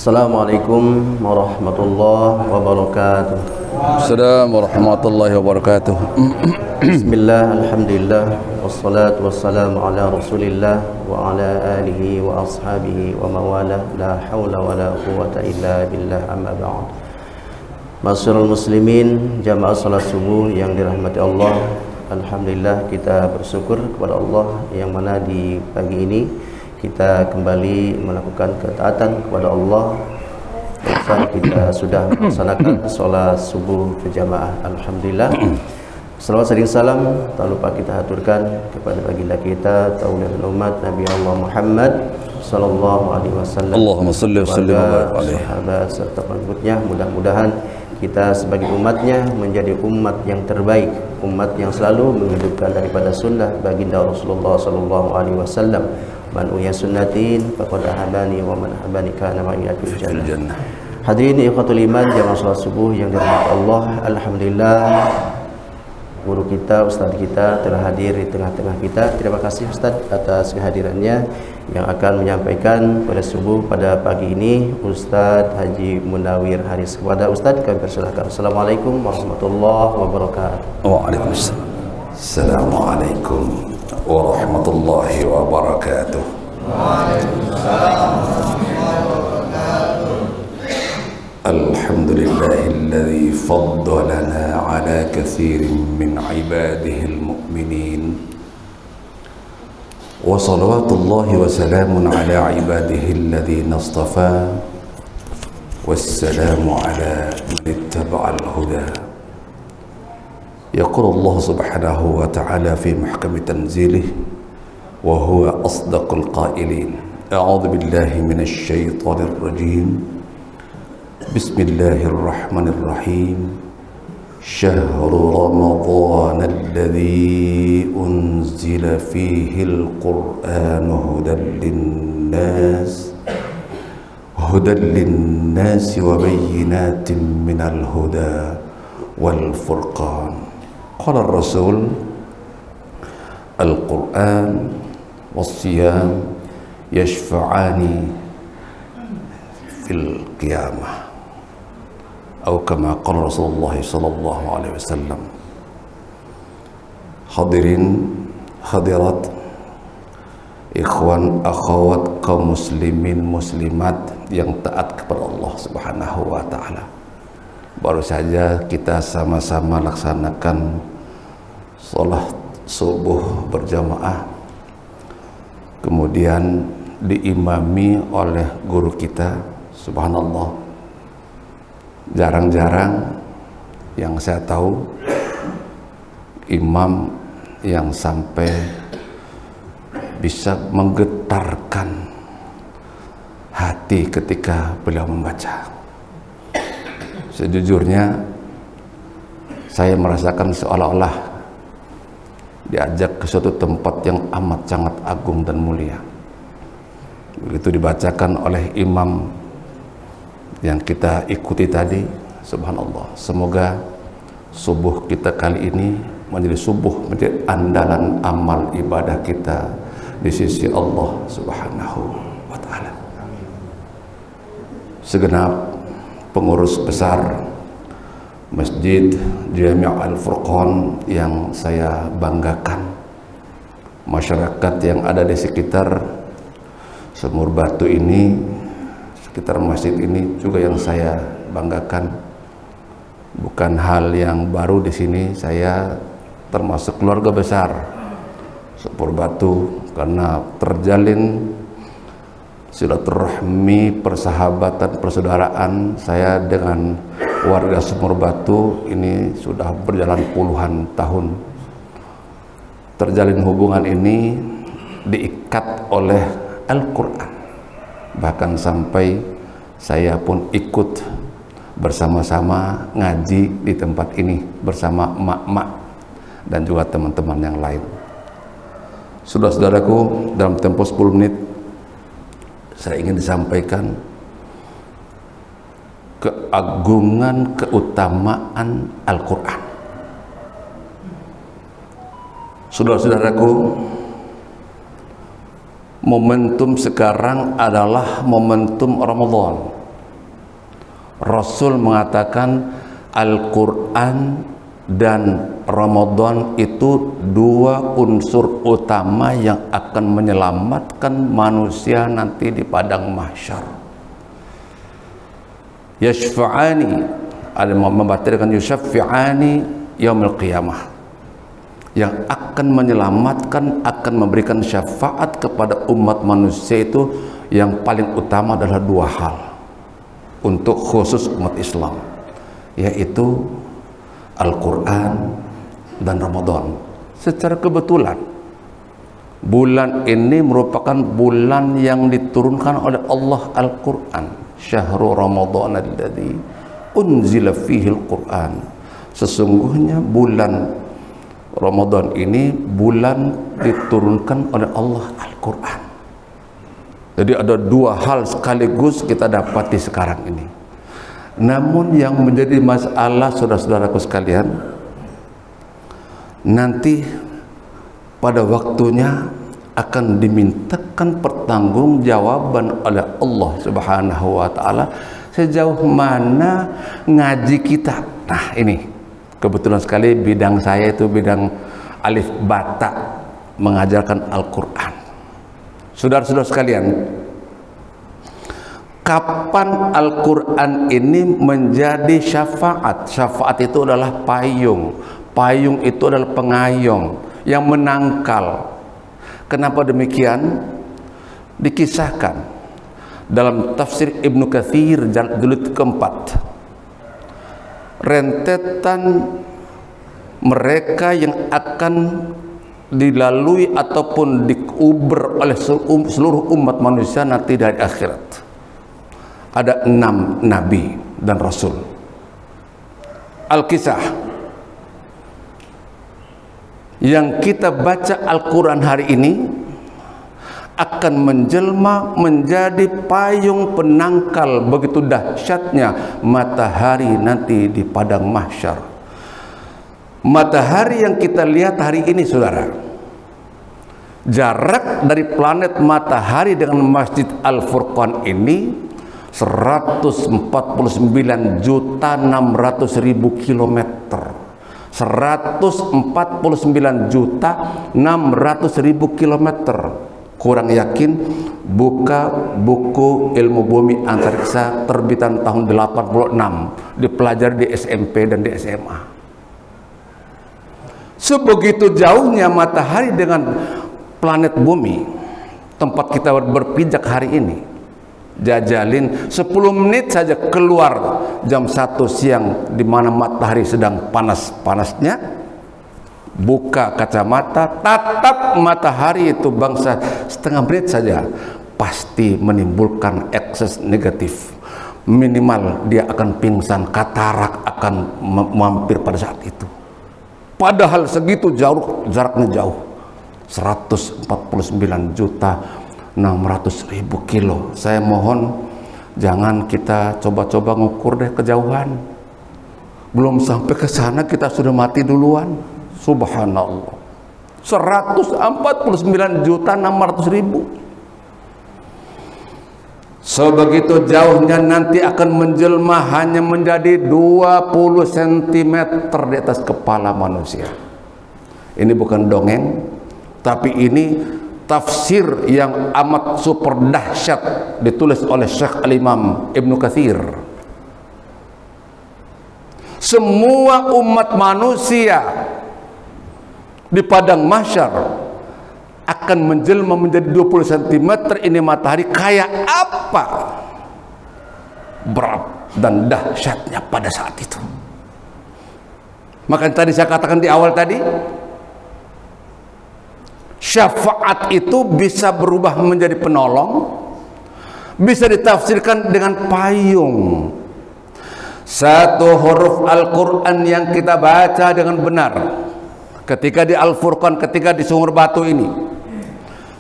Assalamualaikum warahmatullahi wabarakatuh. Assalamualaikum warahmatullahi wabarakatuh. Bismillah, alhamdulillah, wassalatu wassalamu ala rasulillah wa ala alihi wa ashabihi wa mawala, la hawla wa la quwata illa billah, amma ba'd. Masyarul muslimin, jamaah salat subuh yang dirahmati Allah, alhamdulillah kita bersyukur kepada Allah yang mana di pagi ini kita kembali melakukan ketaatan kepada Allah. Dan kita sudah melaksanakan sholat subuh berjamaah, alhamdulillah. Salawat dan salam tak lupa kita aturkan kepada baginda kita, tauladan umat Nabi Allah Muhammad sallallahu alaihi wasallam. Allahumma shalli wa sallim wa barik alaihi. Sahabat serta pengikutnya, mudah-mudahan kita sebagai umatnya menjadi umat yang terbaik, umat yang selalu menghidupkan daripada sunnah baginda Rasulullah sallallahu alaihi wasallam. Man uya sunnatin faqad ahabani wa man ahabani kana ma'i fil jannah. Hadirin ikhwatul iman jamaah salat subuh yang dirahmati Allah, alhamdulillah guru kita, ustaz kita telah hadir di tengah-tengah kita. Terima kasih Ustaz atas kehadirannya. Yang akan menyampaikan pada subuh pada pagi ini Ustaz Haji Munawir Haris. Kepada Ustaz kami persilahkan. Assalamualaikum warahmatullahi wabarakatuh. Waalaikumsalam. Assalamualaikum warahmatullahi wabarakatuh. Waalaikumsalam. Alhamdulillahilladzi faddalana ala katsirin min ibadihil mu'minin. Wa salawatullahi wa salamun ala ibadihil ladzina istafa. Wassalamu ala man ittaba'al huda. يقول الله سبحانه وتعالى في محكم تنزيله وهو أصدق القائلين أعوذ بالله من الشيطان الرجيم بسم الله الرحمن الرحيم شهر رمضان الذي أنزل فيه القرآن هدى للناس وبينات من الهدى والفرقان. قال الرسول القرآن والصيام يشفعان في القيامة أو كما قال رسول الله صلى الله عليه وسلم. Hadirin hadirat, ikhwan akhwat kaum muslimin muslimat yang taat kepada Allah Subhanahu wa taala. Baru saja kita sama-sama laksanakan sholat subuh berjamaah, kemudian diimami oleh guru kita. Subhanallah, jarang-jarang yang saya tahu imam yang sampai bisa menggetarkan hati ketika beliau membaca. Sejujurnya saya merasakan seolah-olah diajak ke suatu tempat yang amat sangat agung dan mulia. Begitu dibacakan oleh imam yang kita ikuti tadi, subhanallah, semoga subuh kita kali ini menjadi andalan amal ibadah kita di sisi Allah Subhanahu wa taala. Segenap pengurus besar Masjid Jami' Al-Furqan yang saya banggakan, masyarakat yang ada di sekitar Sumur Batu ini, sekitar masjid ini juga yang saya banggakan. Bukan hal yang baru di sini, saya termasuk keluarga besar Sumur Batu karena terjalin silaturahmi, persahabatan, persaudaraan saya dengan warga Sumur Batu ini sudah berjalan puluhan tahun. Terjalin hubungan ini diikat oleh Al-Quran, bahkan sampai saya pun ikut bersama-sama ngaji di tempat ini bersama emak-emak dan juga teman-teman yang lain. Saudara-saudaraku, dalam tempo 10 menit saya ingin disampaikan keagungan, keutamaan Al-Quran. Saudara-saudaraku, momentum sekarang adalah momentum Ramadan. Rasul mengatakan Al-Quran dan Ramadan itu dua unsur utama yang akan menyelamatkan manusia nanti di padang mahsyar. Yashfa'ani, ada membatalkan yushaffi'ani yaumil qiyamah, yang akan menyelamatkan, akan memberikan syafaat kepada umat manusia itu yang paling utama adalah dua hal untuk khusus umat Islam, yaitu Al-Quran dan Ramadan. Secara kebetulan bulan ini merupakan bulan yang diturunkan oleh Allah Al-Quran. Syahrul Ramadan alladzi unzila fihi Al-Quran. Sesungguhnya bulan Ramadan ini bulan diturunkan oleh Allah Al-Quran. Jadi ada dua hal sekaligus kita dapati sekarang ini. Namun yang menjadi masalah, saudara-saudaraku sekalian, nanti pada waktunya akan dimintakan pertanggungjawaban oleh Allah Subhanahu wa taala sejauh mana ngaji kita. Nah, ini kebetulan sekali bidang saya itu bidang alif bata, mengajarkan Al-Quran. Saudara-saudara sekalian, kapan Al-Quran ini menjadi syafaat? Syafaat itu adalah payung. Payung itu adalah pengayom yang menangkal. Kenapa demikian? Dikisahkan dalam tafsir Ibnu Katsir jilid keempat. Rentetan mereka yang akan dilalui ataupun diuber oleh seluruh umat manusia nanti dari akhirat. Ada 6 nabi dan rasul. Al-Kisah yang kita baca Al-Quran hari ini akan menjelma menjadi payung penangkal begitu dahsyatnya matahari nanti di padang mahsyar. Matahari yang kita lihat hari ini, saudara, jarak dari planet matahari dengan Masjid Al-Furqan ini 149.600.000 kilometer. 149.600.000 kilometer. Kurang yakin, buka buku ilmu bumi antariksa terbitan tahun 86, dipelajari di SMP dan di SMA. Sebegitu jauhnya matahari dengan planet bumi, tempat kita berpijak hari ini. Jajalin 10 menit saja keluar jam 1 siang di mana matahari sedang panas-panasnya, buka kacamata, tatap matahari itu bangsa setengah menit saja pasti menimbulkan ekses negatif. Minimal dia akan pingsan, katarak akan mampir pada saat itu. Padahal segitu jauh, jaraknya jauh, 149.600.000 kilo. Saya mohon jangan kita coba-coba ngukur deh kejauhan. Belum sampai ke sana kita sudah mati duluan. Subhanallah. 149.600.000. Sebegitu jauhnya nanti akan menjelma hanya menjadi 20 cm di atas kepala manusia. Ini bukan dongeng, tapi ini tafsir yang amat super dahsyat ditulis oleh Syekh Al-Imam Ibnu Katsir. Semua umat manusia di padang mahsyar akan menjelma menjadi 20 cm ini matahari. Kayak apa berat dan dahsyatnya pada saat itu. Maka tadi saya katakan di awal tadi, syafaat itu bisa berubah menjadi penolong, bisa ditafsirkan dengan payung. Satu huruf Al-Quran yang kita baca dengan benar ketika di Al-Furqan, ketika di Sumur Batu ini,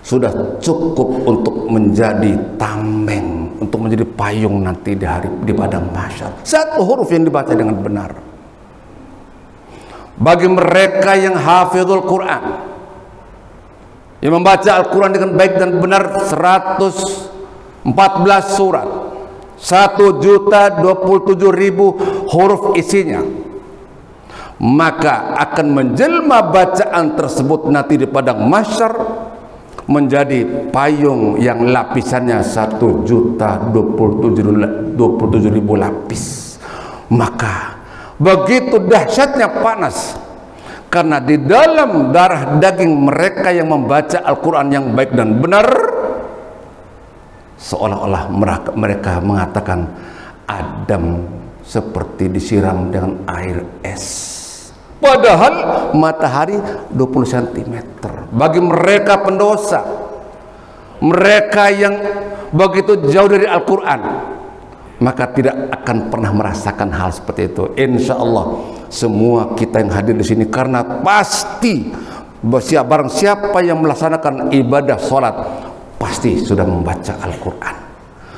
sudah cukup untuk menjadi tameng, untuk menjadi payung nanti di padang mahsyar. Satu huruf yang dibaca dengan benar. Bagi mereka yang hafizul Quran, yang membaca Al-Quran dengan baik dan benar, 114 surat, 1.027.000 huruf isinya, maka akan menjelma bacaan tersebut nanti di padang mahsyar menjadi payung yang lapisannya 1.027.000 lapis. Maka begitu dahsyatnya panas, karena di dalam darah daging mereka yang membaca Al-Quran yang baik dan benar, seolah-olah mereka mengatakan Adam seperti disiram dengan air es. Padahal matahari 20 cm. Bagi mereka pendosa, mereka yang begitu jauh dari Al-Quran, maka tidak akan pernah merasakan hal seperti itu. Insya Allah semua kita yang hadir di sini, karena pasti barang siapa yang melaksanakan ibadah sholat pasti sudah membaca Al-Quran.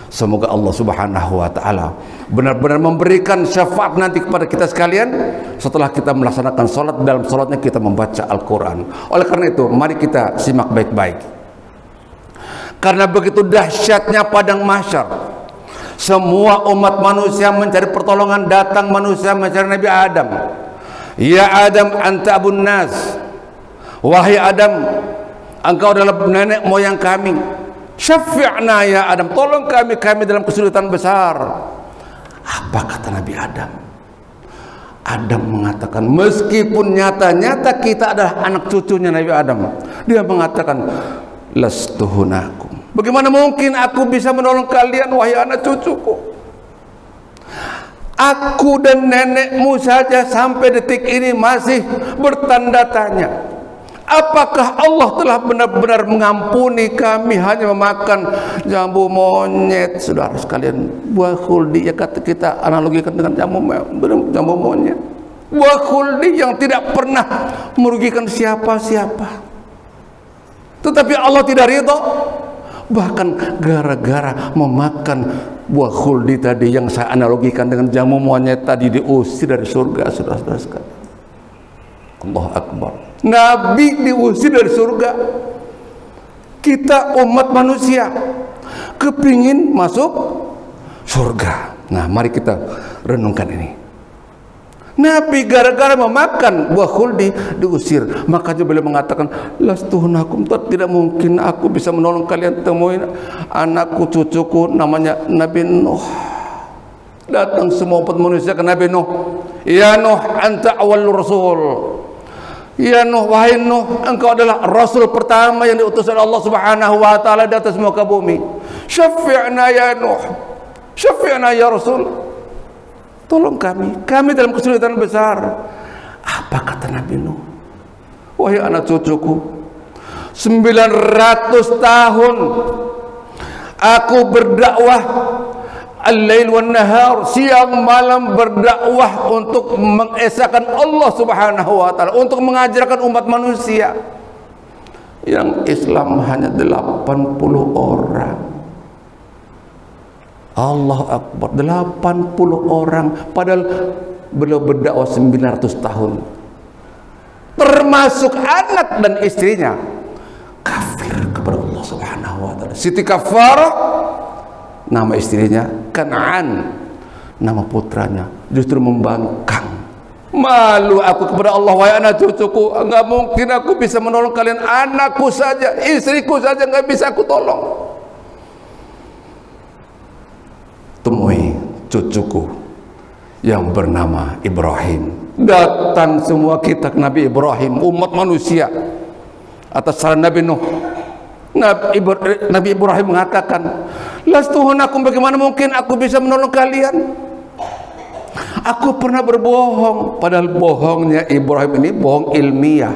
Semoga Allah Subhanahu wa Ta'ala benar-benar memberikan syafaat nanti kepada kita sekalian setelah kita melaksanakan sholat. Dalam sholatnya kita membaca Al-Quran. Oleh karena itu, mari kita simak baik-baik, karena begitu dahsyatnya padang mahsyar. Semua umat manusia mencari pertolongan, datang manusia mencari Nabi Adam. Ya Adam, anta abun nas. Wahai Adam, engkau adalah nenek moyang kami. Syafi'na ya Adam, tolong kami dalam kesulitan besar. Apa kata Nabi Adam? Adam mengatakan, meskipun nyata-nyata kita adalah anak cucunya Nabi Adam, dia mengatakan, lastuhunakum, bagaimana mungkin aku bisa menolong kalian wahai anak cucuku? Aku dan nenekmu saja sampai detik ini masih bertanda tanya. Apakah Allah telah benar-benar mengampuni kami hanya memakan jambu monyet? Saudara sekalian, buah khuldi, ya kata kita analogikan dengan jambu monyet. Buah khuldi yang tidak pernah merugikan siapa-siapa. Tetapi Allah tidak ridho. Bahkan gara-gara memakan buah khuldi tadi yang saya analogikan dengan jambu monyet tadi, diusir dari surga, saudara-saudara sekalian. Allahu Akbar. Nabi diusir dari surga. Kita umat manusia kepingin masuk surga. Nah, mari kita renungkan ini. Nabi gara-gara memakan buah khuldi diusir. Makanya beliau mengatakan, lastuhunakum, tidak mungkin aku bisa menolong kalian. Temuin anakku, cucuku, namanya Nabi Nuh. Datang semua umat manusia ke Nabi Nuh. Ya Nuh, anta awwalur rasul. Ya Nuh, wahai Nuh, engkau adalah Rasul pertama yang diutus oleh Allah Subhanahu wa Ta'ala di atas muka bumi. Syafi'na ya Nuh, syafi'na ya Rasul, tolong kami dalam kesulitan besar. Apa kata Nabi Nuh? Wahai anak cucuku, 900 tahun aku berdakwah, al-lail wan nahar, siang malam berdakwah untuk mengesahkan Allah Subhanahu wa Ta'ala, untuk mengajarkan umat manusia. Yang Islam hanya 80 orang. Allah Akbar, 80 orang, padahal beliau berdakwah 900 tahun. Termasuk anak dan istrinya kafir kepada Allah Subhanahu wa Ta'ala. Siti Kafarah nama istrinya, Kan'an nama putranya, justru membangkang. Malu aku kepada Allah, wahai anak cucuku, enggak mungkin aku bisa menolong kalian. Anakku saja, istriku saja enggak bisa aku tolong. Temui cucuku yang bernama Ibrahim. Datang semua kita ke Nabi Ibrahim, umat manusia, atas saran Nabi Nuh. Nabi Ibrahim mengatakan, lastuhunakum, bagaimana mungkin aku bisa menolong kalian? Aku pernah berbohong. Padahal bohongnya Ibrahim ini bohong ilmiah.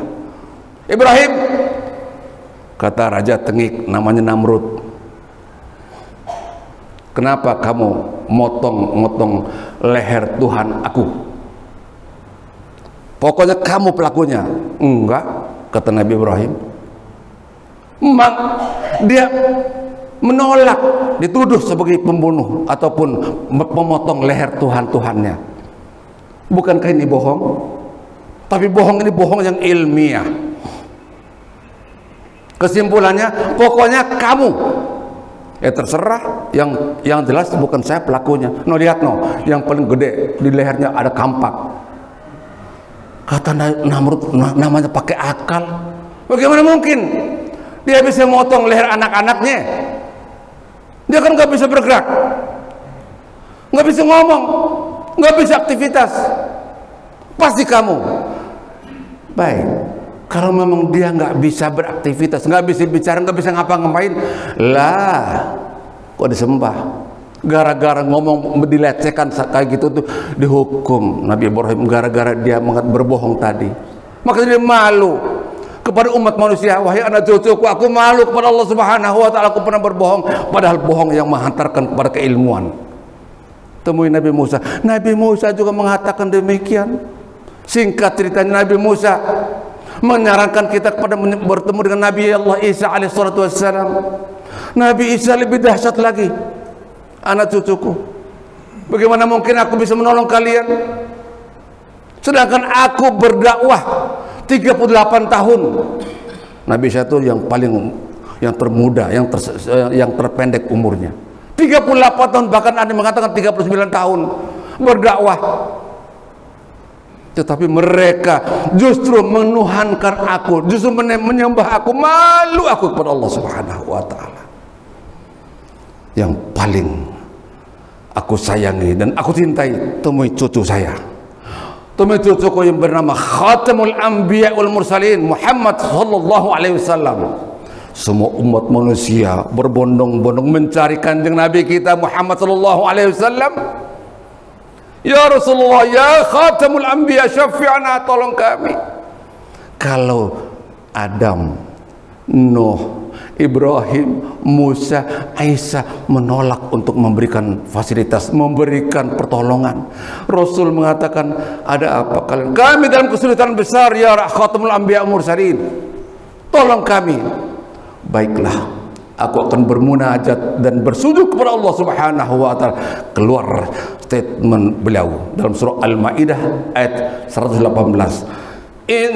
Ibrahim, kata Raja Tengik namanya Namrud, kenapa kamu motong leher Tuhan aku? Pokoknya kamu pelakunya. Enggak, kata Nabi Ibrahim. Dia menolak, dituduh sebagai pembunuh ataupun memotong leher Tuhan-Tuhannya. Bukankah ini bohong? Tapi bohong ini bohong yang ilmiah. Kesimpulannya, pokoknya kamu Ya terserah, yang jelas bukan saya pelakunya. No, lihat no, yang paling gede di lehernya ada kampak. Kata Namrud, namanya pakai akal. Bagaimana mungkin dia bisa motong leher anak-anaknya? Dia kan nggak bisa bergerak, nggak bisa ngomong, nggak bisa aktivitas. Pasti kamu. Baik, kalau memang dia nggak bisa beraktivitas, nggak bisa bicara, nggak bisa ngapa-ngapain, lah kok disembah? Gara-gara ngomong dilecehkan kayak gitu tuh dihukum Nabi Ibrahim, gara-gara dia berbohong tadi. Maka dia malu kepada umat manusia. Wahai anak cucuku, aku malu kepada Allah Subhanahu wa ta'ala, aku pernah berbohong, padahal bohong yang menghantarkan kepada keilmuan. Temui Nabi Musa. Nabi Musa juga mengatakan demikian. Singkat ceritanya, Nabi Musa menyarankan kita kepada bertemu dengan Nabi Allah Isa alaihissalatu wassalam. Nabi Isa lebih dahsyat lagi. Anak cucuku, bagaimana mungkin aku bisa menolong kalian, sedangkan aku berdakwah 38 tahun. Nabi Isa itu yang termuda, yang terpendek umurnya. 38 tahun, bahkan ada yang mengatakan 39 tahun berdakwah. Tetapi mereka justru menuhankan aku, justru menyembah aku, malu aku kepada Allah Subhanahu wa ta'ala. Yang paling aku sayangi dan aku cintai, temui cucu saya, temui cucuku yang bernama Khatamul Anbiya wal Mursalin, Muhammad sallallahu alaihi wasallam. Semua umat manusia berbondong-bondong mencari kanjeng Nabi kita Muhammad sallallahu alaihi wasallam. Ya Rasulullah, ya Khatamul Anbiya, syafi'ana, tolong kami. Kalau Adam, Nuh, Ibrahim, Musa, Isa menolak untuk memberikan fasilitas, memberikan pertolongan, Rasul mengatakan, ada apa kalian? Kami dalam kesulitan besar ya Khatamul Anbiya Mursalin, tolong kami. Baiklah, aku akan bermunajat dan bersujud kepada Allah Subhanahu wa ta'ala. Keluar statement beliau dalam surah Al-Maidah ayat 118. In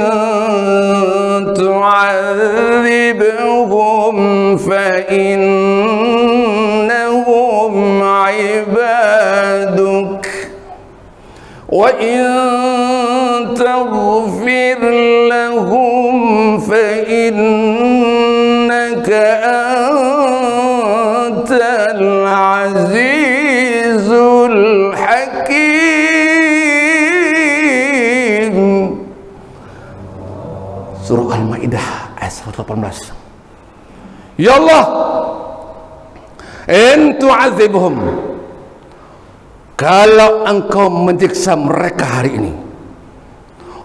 tu'adzibhum fa innahum ibaduk wa in taghfir lahum fa innaka antal azizul hakim. Surah Al-Maidah ayat 118. Ya Allah, in tu'adzibhum, kalau engkau menyiksa mereka hari ini,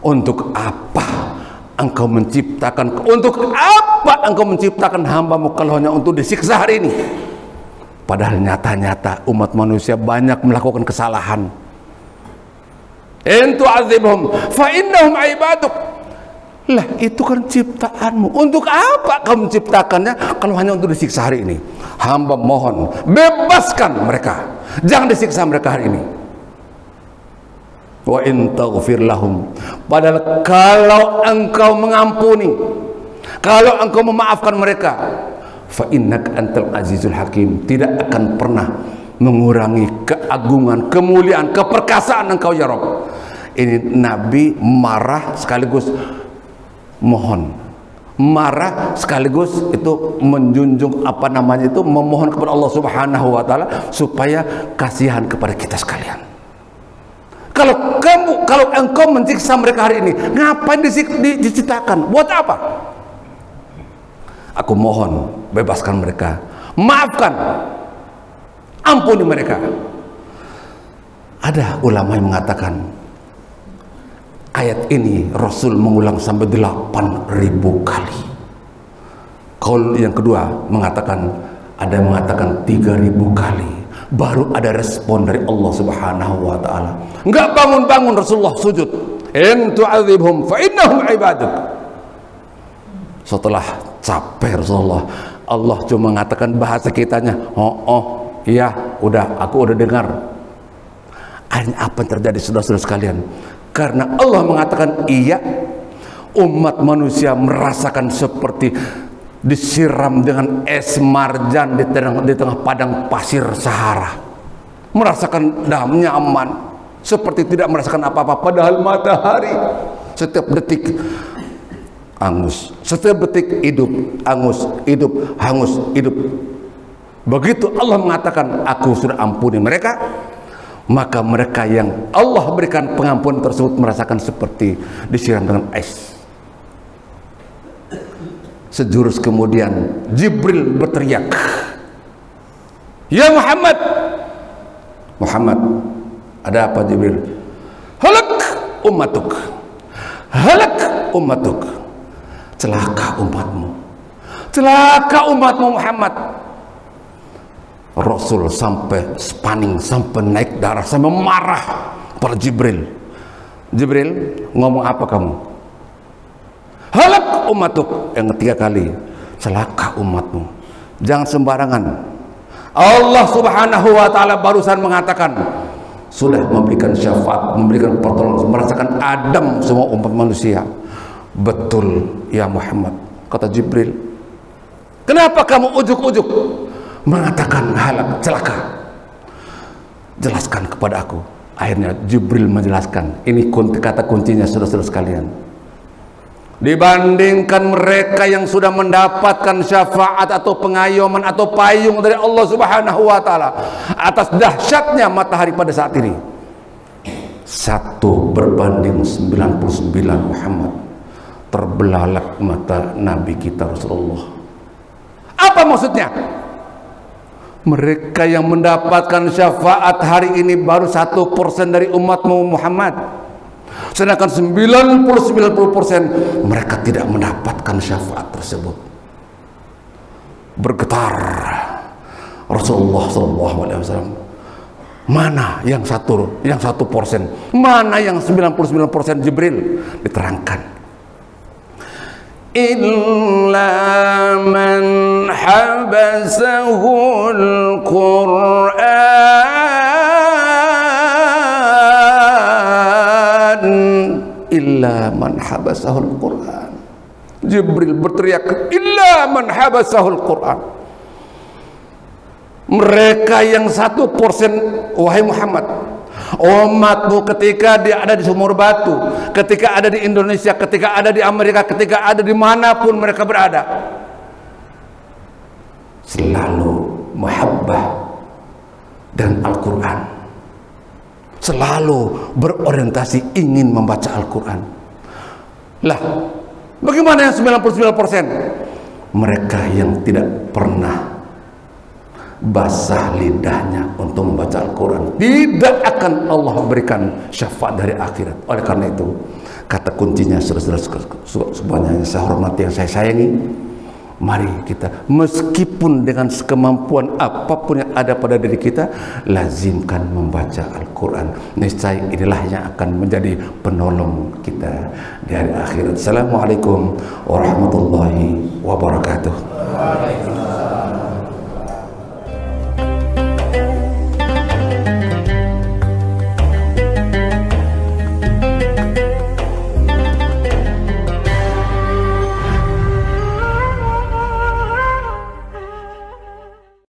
untuk apa engkau menciptakan, untuk apa engkau menciptakan hambamu kalau hanya untuk disiksa hari ini? Padahal nyata-nyata umat manusia banyak melakukan kesalahan. In tu'adzibhum fa innahum ibaduk. Lah, itu kan ciptaanmu. Untuk apa kamu menciptakannya kalau hanya untuk disiksa hari ini? Hamba mohon, bebaskan mereka, jangan disiksa mereka hari ini. Wa in taghfir lahum, padahal kalau engkau mengampuni, kalau engkau memaafkan mereka, fa innaka antal azizul hakim, tidak akan pernah mengurangi keagungan, kemuliaan, keperkasaan engkau ya Rabb. Ini Nabi marah sekaligus mohon, marah sekaligus itu menjunjung apa namanya itu, memohon kepada Allah Subhanahu wa ta'ala supaya kasihan kepada kita sekalian. Kalau engkau menyiksa mereka hari ini, ngapain diciptakan? Buat apa? Aku mohon, bebaskan mereka, maafkan, ampuni mereka. Ada ulama yang mengatakan ayat ini Rasul mengulang sampai 8.000 kali. Qaul yang kedua mengatakan, ada yang mengatakan 3.000 kali. Baru ada respon dari Allah Subhanahu wa ta'ala. Enggak bangun-bangun Rasulullah sujud. In tu'adzibhum fa innahum ibaduk. Setelah capek Rasulullah, Allah cuma mengatakan bahasa kitanya, iya, aku udah dengar. Akhirnya apa yang terjadi saudara-saudara sekalian? Karena Allah mengatakan iya, umat manusia merasakan seperti disiram dengan es marjan di tengah padang pasir Sahara, merasakan nyaman seperti tidak merasakan apa-apa, padahal matahari setiap detik angus, setiap detik hidup, angus, hidup, hangus, hidup. Begitu Allah mengatakan aku sudah ampuni mereka, maka mereka yang Allah berikan pengampunan tersebut merasakan seperti disiram dengan es. Sejurus kemudian Jibril berteriak, "Ya Muhammad!" Muhammad, ada apa Jibril? "Halak ummatuk, halak ummatuk." Celaka umatmu, celaka umatmu Muhammad. Rasul sampai paning, sampai naik darah, sampai marah pada Jibril. Jibril, ngomong apa kamu? Halak umatuk, yang ketiga kali, celaka umatmu. Jangan sembarangan. Allah Subhanahu wa ta'ala barusan mengatakan sudah memberikan syafaat, memberikan pertolongan, merasakan Adam semua umat manusia. Betul ya Muhammad, kata Jibril. Kenapa kamu ujuk-ujuk mengatakan halak, celaka? Jelaskan kepada aku. Akhirnya Jibril menjelaskan. Ini kata kuncinya, saudara-saudara sekalian. Dibandingkan mereka yang sudah mendapatkan syafaat atau pengayoman atau payung dari Allah Subhanahu wa ta'ala atas dahsyatnya matahari pada saat ini, 1 berbanding 99 Muhammad. Terbelalak mata Nabi kita Rasulullah. Apa maksudnya? Mereka yang mendapatkan syafaat hari ini baru 1% dari umatmu Muhammad. Sedangkan 90% mereka tidak mendapatkan syafaat tersebut. Bergetar Rasulullah SAW. Mana yang 1%? Mana yang 99%? Jibril diterangkan. Illa man habasahul Qur'an, illa man habasahul Qur'an. Jibril berteriak, illa man habasahul Qur'an. Mereka yang 1%, wahai Muhammad, umatmu ketika dia ada di Sumur Batu, ketika ada di Indonesia, ketika ada di Amerika, ketika ada dimanapun mereka berada, selalu muhabbah dan Al-Quran, selalu berorientasi ingin membaca Al-Quran. Lah, bagaimana yang 99%? Mereka yang tidak pernah basah lidahnya untuk membaca Al-Quran, tidak akan Allah berikan syafaat dari akhirat. Oleh karena itu, kata kuncinya, saudara-saudara semuanya yang saya hormati, yang saya sayangi, mari kita, meskipun dengan kemampuan apapun yang ada pada diri kita, lazimkan membaca Al-Quran. Niscaya inilah yang akan menjadi penolong kita di hari akhirat. Assalamualaikum warahmatullahi wabarakatuh.